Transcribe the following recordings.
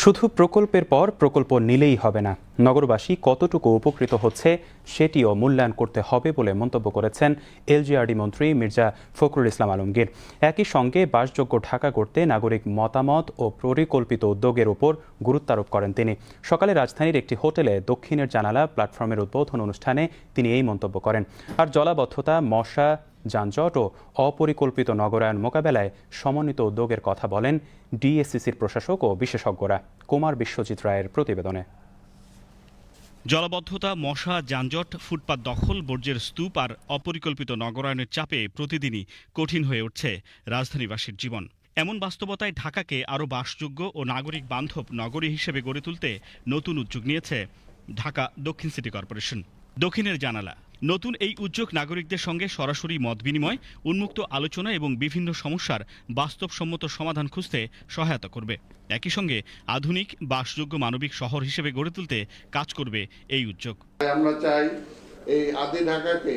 শুধু প্রকল্পের পর প্রকল্প নিলেই হবে না, নগরবাসী কতটুকু উপকৃত হচ্ছে সেটিও মূল্যায়ন করতে হবে বলে মন্তব্য করেছেন এলজিআরডি মন্ত্রী মির্জা ফখরুল ইসলাম আলমগীর। একই সঙ্গে বাসযোগ্য ঢাকা গড়তে নাগরিক মতামত ও পরিকল্পিত উদ্যোগের উপর গুরুত্ব আরোপ করেন তিনি। সকালে রাজধানীর একটি হোটেলে দক্ষিণের জানালা প্ল্যাটফর্মের উদ্বোধন অনুষ্ঠানে তিনি এই মন্তব্য করেন। আর জলাবদ্ধতা, মশা, যানজট ও অপরিকল্পিত নগরায়ন মোকাবেলায় সমন্বিত উদ্যোগের কথা বলেন ডিএসসিসির প্রশাসক ও বিশেষজ্ঞরা। কুমার বিশ্বজিৎ রায়ের প্রতিবেদনে। জলাবদ্ধতা, মশা, যানজট, ফুটপাত দখল, বর্জ্যের স্তূপ আর অপরিকল্পিত নগরায়নের চাপে প্রতিদিনই কঠিন হয়ে উঠছে রাজধানীবাসীর জীবন। এমন বাস্তবতায় ঢাকাকে আরও বাসযোগ্য ও নাগরিক বান্ধব নগরী হিসেবে গড়ে তুলতে নতুন উদ্যোগ নিয়েছে ঢাকা দক্ষিণ সিটি কর্পোরেশন। দক্ষিণের জানালা নতুন এই উদ্যোগ নাগরিকদের সঙ্গে সরাসরি মত বিনিময়, উন্মুক্ত আলোচনা এবং বিভিন্ন সমস্যার বাস্তবসম্মত সমাধান খুঁজতে সহায়তা করবে। একই সঙ্গে আধুনিক বাসযোগ্য মানবিক শহর হিসেবে গড়ে তুলতে কাজ করবে এই উদ্যোগ। আমরা চাই এই আদি ঢাকাকে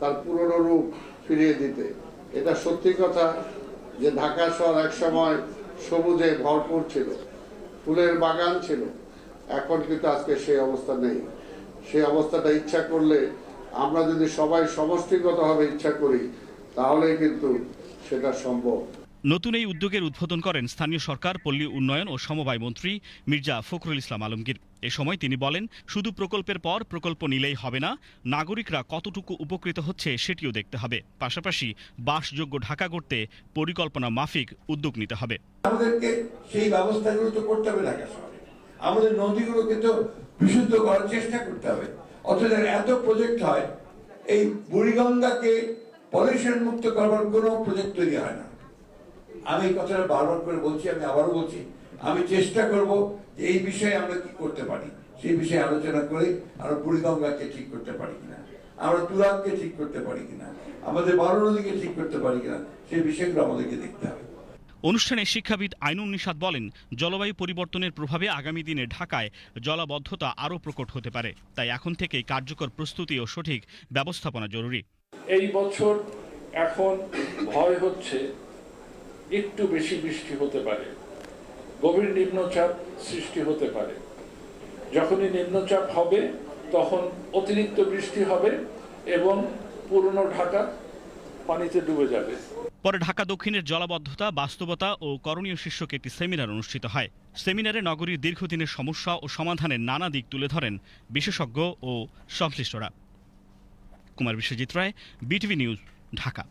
তার পুরনো রূপ ফিরিয়ে দিতে। এটা সত্যি কথা যে ঢাকা শহর একসময় সবুজে ভরপুর ছিল, ফুলের বাগান ছিল, এখন কিন্তু আজকে সেই অবস্থা নেই। সেই অবস্থাটা ইচ্ছা করলে, আমরা যদি সবাই সমষ্টিগতভাবে ইচ্ছা করি, তাহলে কিন্তু সেটা সম্ভব। নতুন এই উদ্যোগের উদ্বোধন করেন স্থানীয় সরকার, পল্লী উন্নয়ন ও সমবায় মন্ত্রী মির্জা ফখরুল ইসলাম আলমগীর। এ সময় তিনি বলেন, শুধু প্রকল্পের পর প্রকল্প নিলেই হবে না, নাগরিকরা কতটুকু উপকৃত হচ্ছে সেটিও দেখতে হবে। পাশাপাশি বাসযোগ্য ঢাকা গড়তে পরিকল্পনা মাফিক উদ্যোগ নিতে হবে। আমাদেরকে সেই ব্যবস্থাগুলো তো করতে হবে ঢাকা শহরে। আমাদের নদীগুলোকে তো বিশুদ্ধ করার চেষ্টা করতে হবে। অথচ এত প্রজেক্ট হয়, এই বুড়িগঙ্গাকে পলিউশন মুক্ত করবার কোনো প্রজেক্ট তৈরি হয় না। আমি এই কথাটা বারবার করে বলছি, আমি আবারও বলছি, আমি চেষ্টা করব যে এই বিষয়ে আমরা কি করতে পারি, সেই বিষয়ে আলোচনা করে আমরা বুড়িগঙ্গাকে ঠিক করতে পারি কিনা, আমরা তুরাগকে ঠিক করতে পারি কিনা, আমাদের বড় নদীকে ঠিক করতে পারি কিনা, সেই বিষয়গুলো আমাদেরকে দেখতে হবে। অনুষ্ঠানে শিক্ষাবিদ আইনুন নিশাত বলেন, জলবায়ু পরিবর্তনের প্রভাবে আগামী দিনে ঢাকায় জলাবদ্ধতা আরও প্রকট হতে পারে। তাই এখন থেকেই কার্যকর প্রস্তুতি ও সঠিক ব্যবস্থাপনা জরুরি। এই বছর এখন ভয় হচ্ছে একটু বেশি বৃষ্টি হতে পারে, গভীর নিম্নচাপ সৃষ্টি হতে পারে। যখনই নিম্নচাপ হবে তখন অতিরিক্ত বৃষ্টি হবে এবং পুরনো ঢাকা পানিতে ডুবে যাবে। পরে ঢাকা দক্ষিণের জলাবদ্ধতা, বাস্তবতা ও করণীয় শীর্ষক একটি সেমিনার অনুষ্ঠিত হয়। সেমিনারে নগরীর দীর্ঘদিনের সমস্যা ও সমাধানের নানা দিক তুলে ধরেন বিশেষজ্ঞ ও সংশ্লিষ্টরা। কুমার বিশ্বজিৎ রায়, বিটিভি নিউজ, ঢাকা।